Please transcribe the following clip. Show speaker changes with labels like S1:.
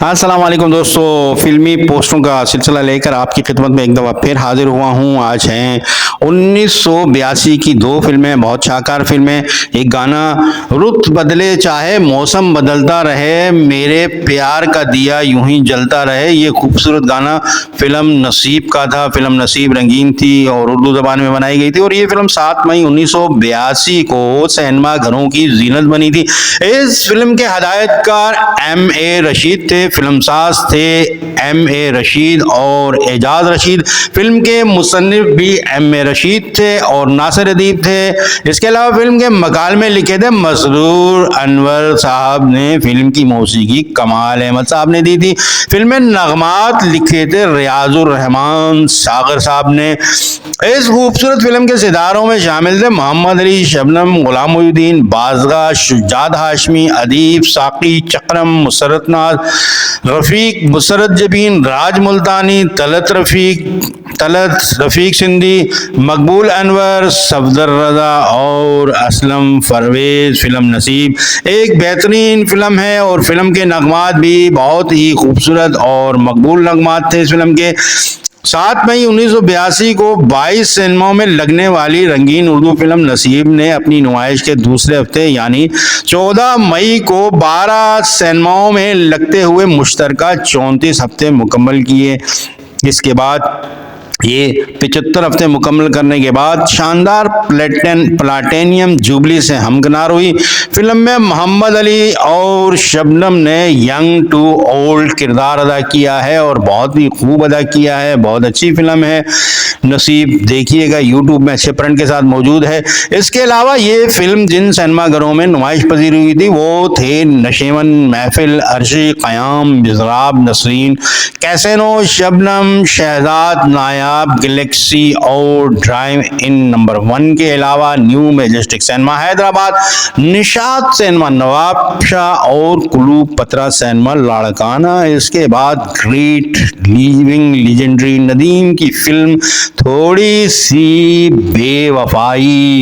S1: अस्सलाम वालेकुम दोस्तों, फिल्मी पोस्टरों का सिलसिला लेकर आपकी खिदमत में एक दफ़ा फिर हाजिर हुआ हूँ। आज हैं 1982 की दो फिल्में, बहुत शानदार फिल्में। एक गाना रुत बदले चाहे मौसम बदलता रहे, मेरे प्यार का दिया यूं ही जलता रहे। ये खूबसूरत गाना फिल्म नसीब का था। फिल्म नसीब रंगीन थी और उर्दू ज़बान में बनाई गई थी और ये फिल्म 7 मई 1982 को सिनेमा घरों की जीनत बनी थी। इस फिल्म के हदायतकार M.A. रशीद थे, फिल्मसाज थे M.A. रशीद और एजाज रशीद। फिल्म के मुसन्निफ भी M.A. रशीद थे और नासिर अदीब थे। इसके अलावा फिल्म के मकालमे लिखे थे मसरूर अनवर साहब ने। फिल्म की मौसीकी कमाल अहमद साहब ने दी थी। फिल्म में नगमात लिखे थे रियाजुर रहमान सागर साहब ने। इस खूबसूरत फिल्म के सितारों में शामिल थे मोहम्मद अली, शबनम, गुलाम मोहिउद्दीन, बाज़गा, शुजात हाशमी, अदीब, साकी, चक्रम, मुसरत नाज, रफ़ीक, मुसरत जबीन, राज मुल्तानी, तलत रफ़ीक सिंधी, मकबूल अनवर, सफदर रज़ा और असलम परवेज़। फिल्म नसीब एक बेहतरीन फिल्म है और फिल्म के नगमात भी बहुत ही खूबसूरत और मकबूल नगमात थे इस फिल्म के। 7 मई 1982 को 22 सिनेमाओं में लगने वाली रंगीन उर्दू फिल्म नसीब ने अपनी नुमाइश के दूसरे हफ्ते यानी 14 मई को 12 सिनेमाओं में लगते हुए मुश्तरका 34 हफ्ते मुकम्मल किए। इसके बाद ये 75 हफ्ते मुकम्मल करने के बाद शानदार प्लाटिनियम जुबली से हमकिनार हुई। फिल्म में मोहम्मद अली और शबनम ने यंग टू ओल्ड किरदार अदा किया है और बहुत ही खूब अदा किया है। बहुत अच्छी फिल्म है नसीब, देखिएगा, यूट्यूब में अच्छे प्रिंट के साथ मौजूद है। इसके अलावा ये फिल्म जिन सिनेमा घरों में नुमाइश पजीर हुई थी वो थे नशेवन, महफिल, अर्शी, क़याम, मिज़राब, नसरीन, कैसेनो, शबनम, शहजाद, नायाब, गैलेक्सी और ड्राइव इन नंबर 1 के अलावा new majestic cinema Hyderabad, Nishat cinema Nawabshah और कुलू पत्रा सिनेमा लाड़काना। इसके बाद ग्रेट लिविंग लीजेंडरी नदीम की फिल्म थोड़ी सी बेवफाई।